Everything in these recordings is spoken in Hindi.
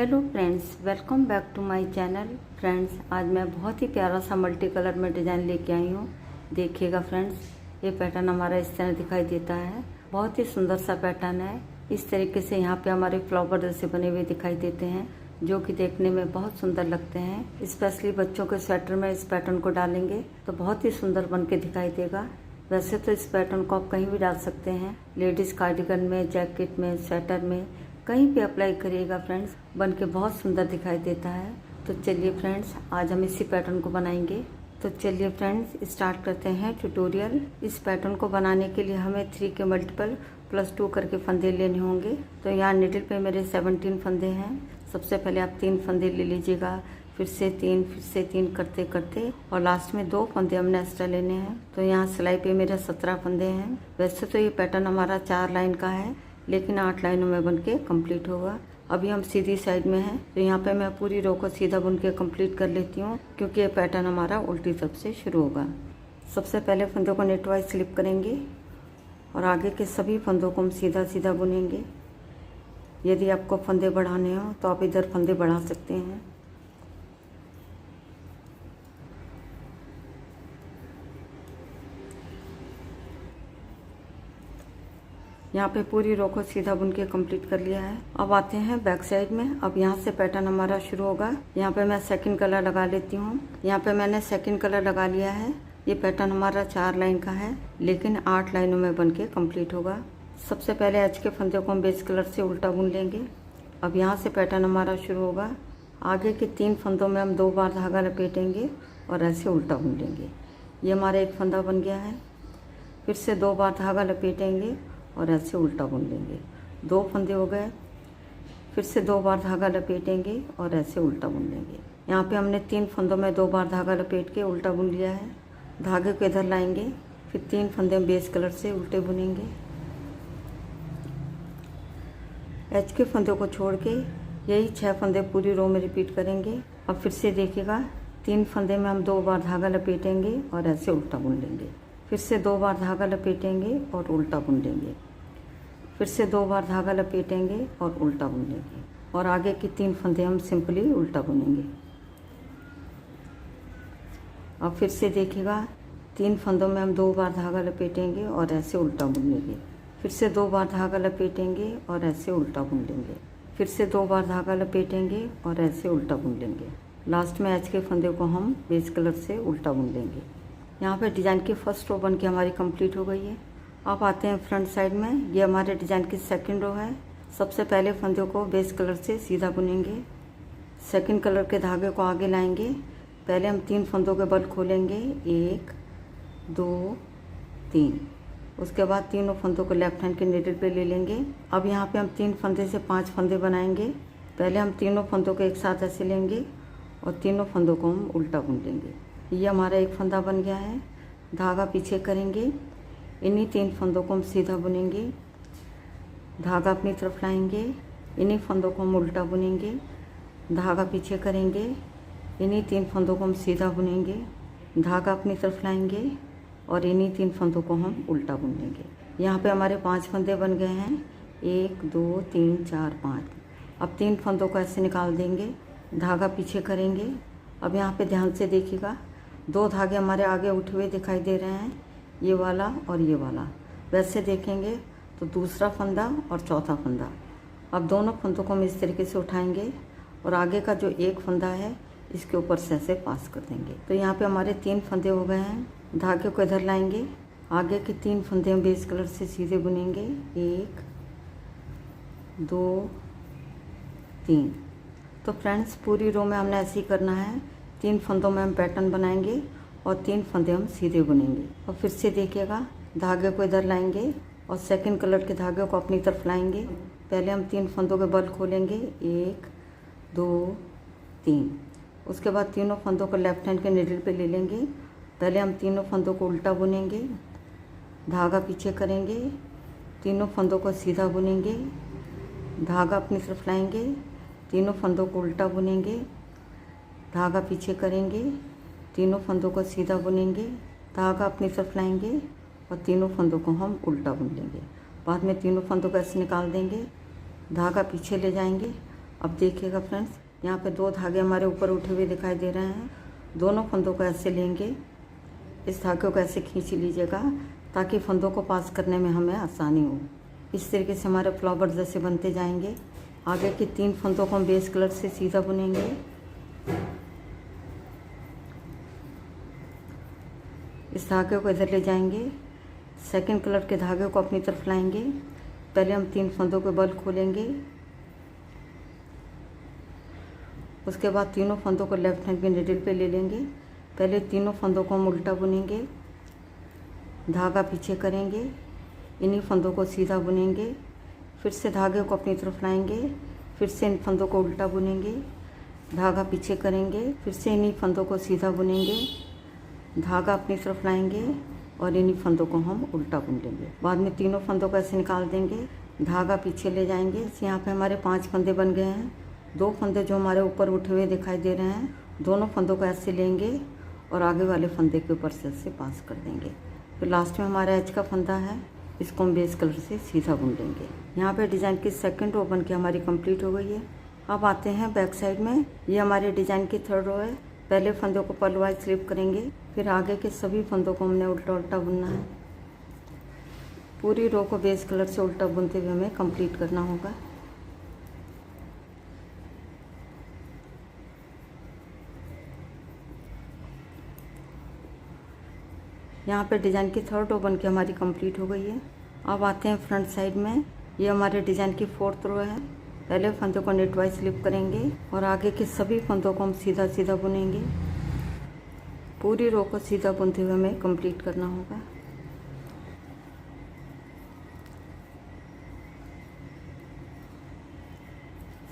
Hello friends, welcome back to my channel. Friends, आज मैं बहुत ही प्यारा सा मल्टी कलर में डिज़ाइन लेके आई हूँ। देखिएगा फ्रेंड्स, ये पैटर्न हमारा इस तरह दिखाई देता है। बहुत ही सुंदर सा पैटर्न है। इस तरीके से यहाँ पे हमारे फ्लावर जैसे बने हुए दिखाई देते हैं, जो कि देखने में बहुत सुंदर लगते हैं। स्पेशली बच्चों के स्वेटर में इस पैटर्न को डालेंगे तो बहुत ही सुंदर बन के दिखाई देगा। वैसे तो इस पैटर्न को आप कहीं भी डाल सकते हैं, लेडीज़ कार्डिगन में, जैकेट में, स्वेटर में, कहीं पे अप्लाई करिएगा फ्रेंड्स, बन के बहुत सुंदर दिखाई देता है। तो चलिए फ्रेंड्स, आज हम इसी पैटर्न को बनाएंगे। तो चलिए फ्रेंड्स, स्टार्ट करते हैं ट्यूटोरियल। इस पैटर्न को बनाने के लिए हमें 3 के मल्टीपल +2 करके फंदे लेने होंगे। तो यहाँ निडल पे मेरे 17 फंदे हैं। सबसे पहले आप 3 फंदे ले लीजिएगा, फिर से 3 करते करते और लास्ट में 2 फंदे हमने एक्स्ट्रा लेने हैं। तो यहाँ सिलाई पे मेरे 17 फंदे हैं। वैसे तो ये पैटर्न हमारा 4 लाइन का है, लेकिन 8 लाइनों में बन के कम्प्लीट होगा। अभी हम सीधी साइड में हैं, तो यहाँ पे मैं पूरी रो को सीधा बुन के कम्प्लीट कर लेती हूँ, क्योंकि ये पैटर्न हमारा उल्टी तरफ से शुरू होगा। सबसे पहले फंदों को नेट वाइज स्लिप करेंगे और आगे के सभी फंदों को हम सीधा सीधा बुनेंगे। यदि आपको फंदे बढ़ाने हो तो आप इधर फंदे बढ़ा सकते हैं। यहाँ पे पूरी रो को सीधा बुन के कम्प्लीट कर लिया है। अब आते हैं बैक साइड में। अब यहाँ से पैटर्न हमारा शुरू होगा। यहाँ पे मैं सेकंड कलर लगा लेती हूँ। यहाँ पे मैंने सेकंड कलर लगा लिया है। ये पैटर्न हमारा 4 लाइन का है, लेकिन 8 लाइनों में बन के कम्प्लीट होगा। सबसे पहले एज के फंदे को हम बेस कलर से उल्टा बुन लेंगे। अब यहाँ से पैटर्न हमारा शुरू होगा। आगे के 3 फंदों में हम 2 बार धागा लपेटेंगे और ऐसे उल्टा बुन लेंगे। ये हमारा एक फंदा बन गया है। फिर से 2 बार धागा लपेटेंगे और ऐसे उल्टा बुन लेंगे। 2 फंदे हो गए। फिर से 2 बार धागा लपेटेंगे और ऐसे उल्टा बुन लेंगे। यहाँ पे हमने 3 फंदों में 2 बार धागा लपेट के उल्टा बुन लिया है। धागे को इधर लाएंगे, फिर 3 फंदे हम बेस कलर से उल्टे बुनेंगे। एच के फंदों को छोड़ के यही 6 फंदे पूरी रो में रिपीट करेंगे। अब फिर से देखिएगा, 3 फंदे में हम 2 बार धागा लपेटेंगे और ऐसे उल्टा बुन लेंगे। फिर से 2 बार धागा लपेटेंगे और उल्टा बुन लेंगे। फिर से 2 बार धागा लपेटेंगे और उल्टा बुन लेंगे। और आगे की 3 फंदे हम सिंपली उल्टा बुनेंगे। अब फिर से देखिएगा, 3 फंदों में हम 2 बार धागा लपेटेंगे और ऐसे उल्टा बुन लेंगे। फिर से 2 बार धागा लपेटेंगे और ऐसे उल्टा बुन लेंगे। फिर से 2 बार धागा लपेटेंगे और ऐसे उल्टा बुन लेंगे। लास्ट में एच के फंदे को हम बेस कलर से उल्टा बुन लेंगे। यहाँ पे डिज़ाइन की फर्स्ट रो बन के हमारी कंप्लीट हो गई है। अब आते हैं फ्रंट साइड में। ये हमारे डिज़ाइन की सेकंड रो है। सबसे पहले फंदों को बेस कलर से सीधा बुनेंगे। सेकंड कलर के धागे को आगे लाएंगे। पहले हम 3 फंदों के बल खोलेंगे, 1 2 3। उसके बाद तीनों फंदों को लेफ्ट हैंड के नीडल पे ले लेंगे। अब यहाँ पे हम 3 फंदे से 5 फंदे बनाएंगे। पहले हम तीनों फंदों को एक साथ ऐसे लेंगे और तीनों फंदों को हम उल्टा बुन लेंगे। ये हमारा एक फंदा बन गया है। धागा पीछे करेंगे, इन्हीं 3 फंदों को हम सीधा बुनेंगे। धागा अपनी तरफ लाएंगे, इन्हीं फंदों को हम उल्टा बुनेंगे। धागा पीछे करेंगे, इन्हीं 3 फंदों को हम सीधा बुनेंगे। धागा अपनी तरफ लाएंगे और इन्हीं 3 फंदों को हम उल्टा बुन लेंगे। यहाँ पे हमारे 5 फंदे बन गए हैं। 1 2 3 4 5। अब 3 फंदों को ऐसे निकाल देंगे, धागा पीछे करेंगे। अब यहाँ पे ध्यान से देखिएगा, 2 धागे हमारे आगे उठे हुए दिखाई दे रहे हैं, ये वाला और ये वाला। वैसे देखेंगे तो दूसरा फंदा और चौथा फंदा। अब दोनों फंदों को हम इस तरीके से उठाएंगे और आगे का जो एक फंदा है इसके ऊपर से ऐसे पास कर देंगे। तो यहाँ पे हमारे 3 फंदे हो गए हैं। धागे को इधर लाएंगे, आगे के 3 फंदे हम बेस कलर से सीधे बुनेंगे, 1 2 3। तो फ्रेंड्स, पूरी रो में हमने ऐसे ही करना है। 3 फंदों में हम पैटर्न बनाएंगे और 3 फंदे हम सीधे बुनेंगे। और फिर से देखिएगा, धागे को इधर लाएंगे और सेकंड कलर के धागे को अपनी तरफ लाएंगे। पहले हम 3 फंदों के बल खोलेंगे, 1 2 3। उसके बाद तीनों फंदों को लेफ्ट हैंड के निडल पे ले लेंगे। पहले हम तीनों फंदों को उल्टा बुनेंगे, धागा पीछे करेंगे, तीनों फंदों को सीधा बुनेंगे। धागा अपनी तरफ लाएंगे, तीनों फंदों को उल्टा बुनेंगे। धागा पीछे करेंगे, तीनों फंदों को सीधा बुनेंगे। धागा अपनी तरफ लाएंगे और तीनों फंदों को हम उल्टा बुन लेंगे। बाद में तीनों फंदों को ऐसे निकाल देंगे, धागा पीछे ले जाएंगे अब देखिएगा फ्रेंड्स, यहाँ पे 2 धागे हमारे ऊपर उठे हुए दिखाई दे रहे हैं। दोनों फंदों को ऐसे लेंगे, इस धागे को ऐसे खींच लीजिएगा ताकि फंदों को पास करने में हमें आसानी हो। इस तरीके से हमारे फ्लावर जैसे बनते जाएंगे। आगे की 3 फंदों को हम बेस कलर से सीधा बुनेंगे। इस धागे को इधर ले जाएंगे, सेकंड कलर के धागे को अपनी तरफ लाएंगे। पहले हम 3 फंदों के बल खोलेंगे, उसके बाद तीनों फंदों को लेफ्ट हैंड की निडल पे ले लेंगे। पहले तीनों फंदों को हम उल्टा बुनेंगे, धागा पीछे करेंगे, इन्हीं फंदों को सीधा बुनेंगे। फिर से धागे को अपनी तरफ लाएंगे, फिर से इन फंदों को उल्टा बुनेंगे, धागा पीछे करेंगे, फिर से इन्हीं फंदों को सीधा बुनेंगे, धागा अपनी तरफ लाएंगे और इन्हीं फंदों को हम उल्टा बुन लेंगे। बाद में तीनों फंदों को ऐसे निकाल देंगे, धागा पीछे ले जाएंगे। यहाँ पे हमारे 5 फंदे बन गए हैं। 2 फंदे जो हमारे ऊपर उठे हुए दिखाई दे रहे हैं, दोनों फंदों को ऐसे लेंगे और आगे वाले फंदे के ऊपर से ऐसे पास कर देंगे। फिर लास्ट में हमारा एज का फंदा है, इसको हम बेस कलर से सीधा बुन लेंगे। यहाँ पे डिज़ाइन की सेकंड रो बन के हमारी कंप्लीट हो गई है। अब आते हैं बैक साइड में। ये हमारे डिज़ाइन की थर्ड रो है। पहले फंदों को पल वाइज स्लिप करेंगे, फिर आगे के सभी फंदों को हमने उल्टा उल्टा बुनना है। पूरी रो को बेस कलर से उल्टा बुनते हुए हमें कंप्लीट करना होगा। यहाँ पे डिज़ाइन की थर्ड रो बन के हमारी कंप्लीट हो गई है। अब आते हैं फ्रंट साइड में। ये हमारे डिज़ाइन की 4th रो है। पहले फंदों को नेट वाइज स्लिप करेंगे और आगे के सभी फंदों को हम सीधा सीधा बुनेंगे। पूरी रो को सीधा बुनते हुए हमें कंप्लीट करना होगा।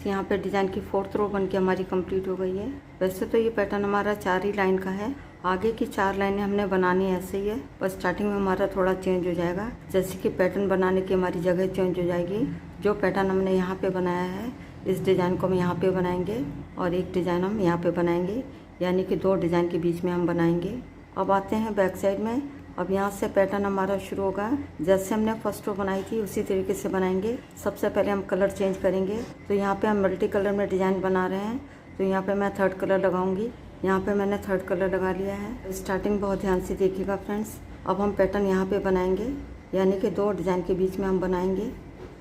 यहाँ पे डिज़ाइन की 4th रो बन के हमारी कंप्लीट हो गई है। वैसे तो ये पैटर्न हमारा 4 ही लाइन का है। आगे की 4 लाइनें हमने बनानी ऐसे ही है, बस स्टार्टिंग में हमारा थोड़ा चेंज हो जाएगा। जैसे कि पैटर्न बनाने की हमारी जगह चेंज हो जाएगी। जो पैटर्न हमने यहाँ पे बनाया है, इस डिज़ाइन को हम यहाँ पे बनाएंगे और एक डिज़ाइन हम यहाँ पे बनाएंगे, यानी कि 2 डिज़ाइन के बीच में हम बनाएंगे। अब आते हैं बैक साइड में। अब यहाँ से पैटर्न हमारा शुरू होगा। जैसे हमने फर्स्ट रो बनाई थी उसी तरीके से बनाएंगे। सबसे पहले हम कलर चेंज करेंगे। तो यहाँ पे हम मल्टी कलर में डिज़ाइन बना रहे हैं, तो यहाँ पे मैं 3rd कलर लगाऊंगी। यहाँ पे मैंने 3rd कलर लगा लिया है। स्टार्टिंग बहुत ध्यान से देखिएगा फ्रेंड्स। अब हम पैटर्न यहाँ पे बनाएंगे, यानी कि 2 डिज़ाइन के बीच में हम बनाएंगे।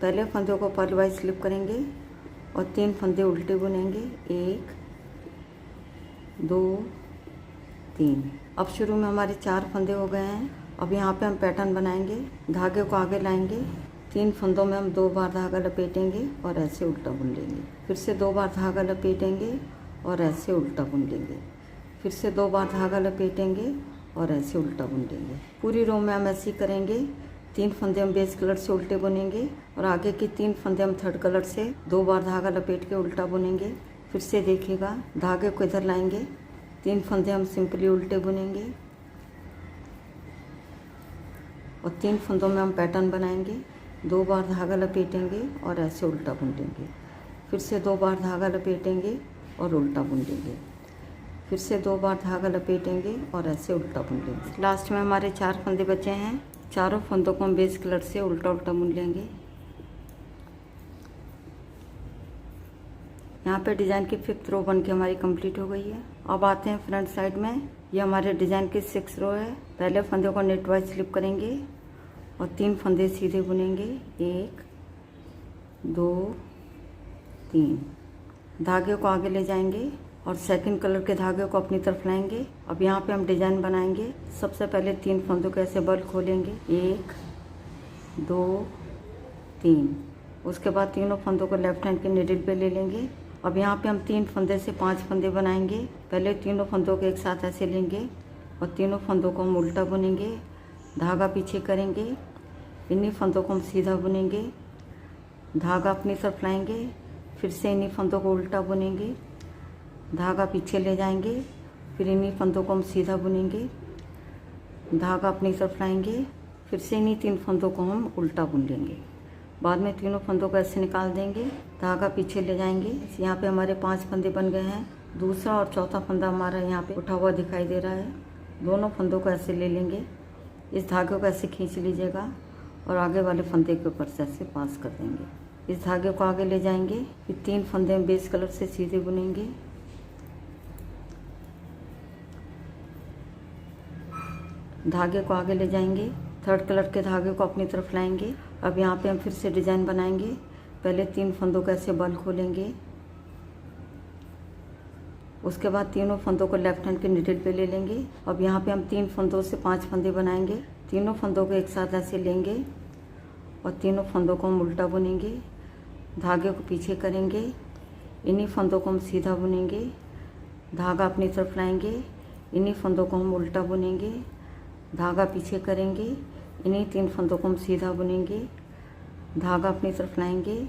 पहले फंदों को पर्ल वाइज स्लिप करेंगे और 3 फंदे उल्टे बुनेंगे, 1 2 3। अब शुरू में हमारे 4 फंदे हो गए हैं। अब यहाँ पे हम पैटर्न बनाएंगे। धागे को आगे लाएंगे, 3 फंदों में हम 2 बार धागा लपेटेंगे और ऐसे उल्टा बुन लेंगे। फिर से 2 बार धागा लपेटेंगे और ऐसे उल्टा बुन लेंगे। फिर से 2 बार धागा लपेटेंगे और ऐसे उल्टा बुन लेंगे। पूरी रो में हम ऐसे ही करेंगे। 3 फंदे हम बेस कलर से उल्टे बुनेंगे और आगे की 3 फंदे हम 3rd कलर से 2 बार धागा लपेट के उल्टा बुनेंगे। फिर से देखिएगा, धागे को इधर लाएंगे, 3 फंदे हम सिंपली उल्टे बुनेंगे और 3 फंदों में हम पैटर्न बनाएंगे। 2 बार धागा लपेटेंगे और ऐसे उल्टा बुन लेंगे। फिर से 2 बार धागा लपेटेंगे और उल्टा बुन लेंगे। फिर से 2 बार धागा लपेटेंगे और ऐसे उल्टा बुन लेंगे। लास्ट में हमारे 4 फंदे बचे हैं। चारों फंदों को हम बेस कलर से उल्टा उल्टा बुन लेंगे। यहाँ पे डिज़ाइन की 5th रो बन के हमारी कंप्लीट हो गई है। अब आते हैं फ्रंट साइड में। ये हमारे डिज़ाइन की 6th रो है। पहले फंदे को नेट वाइज स्लिप करेंगे और 3 फंदे सीधे बुनेंगे, 1 2 3। धागे को आगे ले जाएंगे और सेकंड कलर के धागे को अपनी तरफ लाएंगे। अब यहाँ पे हम डिज़ाइन बनाएंगे। सबसे पहले 3 फंदों को ऐसे बल खोलेंगे, 1 2 3। उसके बाद तीनों फंदों को लेफ्ट हैंड के निडल पे ले लेंगे। अब यहाँ पे हम 3 फंदे से 5 फंदे बनाएंगे। पहले तीनों फंदों को एक साथ ऐसे लेंगे और तीनों फंदों को हम उल्टा बुनेंगे, धागा पीछे करेंगे, इन्हीं फंदों को हम सीधा बुनेंगे, धागा अपनी तरफ लाएंगे, फिर से इन्हीं फंदों को उल्टा बुनेंगे, धागा पीछे ले जाएंगे, फिर इन्हीं फंदों को हम सीधा बुनेंगे, धागा अपनी तरफ लाएंगे, फिर से इन्हीं 3 फंदों को हम उल्टा बुन लेंगे। बाद में तीनों फंदों को ऐसे निकाल देंगे, धागा पीछे ले जाएंगे। यहाँ पे हमारे 5 फंदे बन गए हैं। दूसरा और चौथा फंदा हमारा यहाँ पे उठा हुआ दिखाई दे रहा है। दोनों फंदों को ऐसे ले लेंगे, इस धागे को ऐसे खींच लीजिएगा और आगे वाले फंदे के ऊपर से ऐसे पास कर देंगे। इस धागे को आगे ले जाएंगे, फिर 3 फंदे हम बेस कलर से सीधे बुनेंगे। धागे को आगे ले जाएंगे, 3rd कलर के धागे को अपनी तरफ लाएंगे। अब यहाँ पे हम फिर से डिजाइन बनाएंगे। पहले 3 फंदों का ऐसे बल खोलेंगे, उसके बाद तीनों फंदों को लेफ्ट हैंड के निडल पे ले लेंगे। अब यहाँ पे हम 3 फंदों से 5 फंदे बनाएंगे। तीनों फंदों को एक साथ ऐसे लेंगे और तीनों फंदों को हम उल्टा बुनेंगे। धागे को पीछे करेंगे, इन्हीं फंदों को हम सीधा बुनेंगे। धागा अपनी तरफ लाएंगे, इन्हीं फंदों को हम उल्टा बुनेंगे। धागा पीछे करेंगे, इन्हीं 3 फंदों को हम सीधा बुनेंगे। धागा अपनी तरफ लाएंगे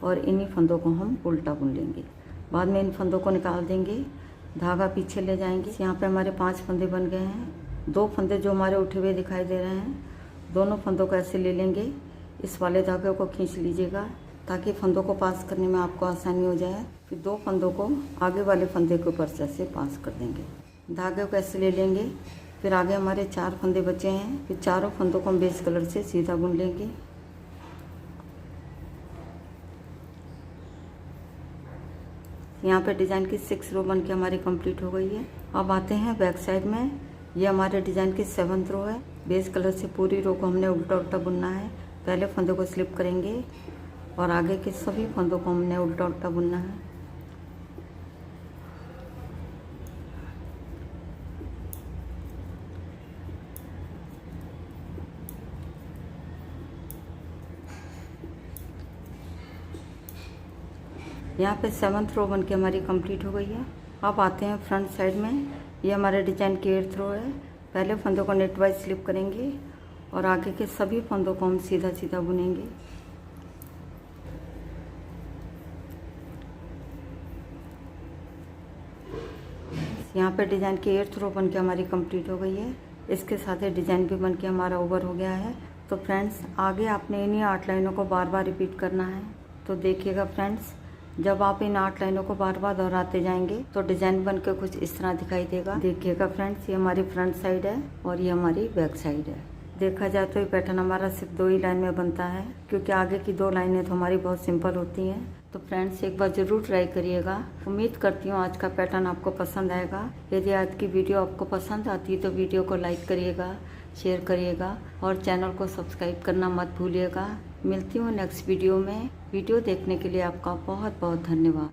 और इन्हीं फंदों को हम उल्टा बुन लेंगे। बाद में इन फंदों को निकाल देंगे, धागा पीछे ले जाएंगे। यहाँ पे हमारे 5 फंदे बन गए हैं। 2 फंदे जो हमारे उठे हुए दिखाई दे रहे हैं, दोनों फंदों को ऐसे ले लेंगे। इस वाले धागे को खींच लीजिएगा ताकि फंदों को पास करने में आपको आसानी हो जाए। फिर 2 फंदों को आगे वाले फंदे के ऊपर से ऐसे पास कर देंगे। धागे को ऐसे ले लेंगे। फिर आगे हमारे 4 फंदे बचे हैं। फिर चारों फंदों को हम बेस कलर से सीधा बुन लेंगे। यहाँ पे डिज़ाइन की 6 रो बन के हमारी कंप्लीट हो गई है। अब आते हैं बैक साइड में। ये हमारे डिज़ाइन की 7th रो है। बेस कलर से पूरी रो को हमने उल्टा उल्टा बुनना है। पहले फंदों को स्लिप करेंगे और आगे के सभी फंदों को हमने उल्टा उल्टा बुनना है। यहाँ पे 7th रो बन के हमारी कंप्लीट हो गई है। अब आते हैं फ्रंट साइड में। ये हमारे डिजाइन की 8th रो है। पहले फंदों को नेट वाइज स्लिप करेंगे और आगे के सभी फंदों को हम सीधा सीधा बुनेंगे। यहाँ पे डिजाइन की 8th रो बन के हमारी कंप्लीट हो गई है। इसके साथ ही डिजाइन भी बन के हमारा ओवर हो गया है। तो फ्रेंड्स, आगे आपने इन्हीं 8 लाइनों को बार बार रिपीट करना है। तो देखिएगा फ्रेंड्स, जब आप इन 8 लाइनों को बार बार दोहराते जाएंगे तो डिजाइन बनकर कुछ इस तरह दिखाई देगा। देखिएगा फ्रेंड्स, ये हमारी फ्रंट साइड है और ये हमारी बैक साइड है। देखा जाए तो ये पैटर्न हमारा सिर्फ 2 ही लाइन में बनता है, क्योंकि आगे की 2 लाइनें तो हमारी बहुत सिंपल होती हैं। तो फ्रेंड्स, एक बार जरूर ट्राई करिएगा। उम्मीद करती हूँ आज का पैटर्न आपको पसंद आएगा। यदि आज की वीडियो आपको पसंद आती है तो वीडियो को लाइक करिएगा, शेयर करिएगा और चैनल को सब्सक्राइब करना मत भूलिएगा। मिलती हूँ नेक्स्ट वीडियो में। वीडियो देखने के लिए आपका बहुत बहुत धन्यवाद।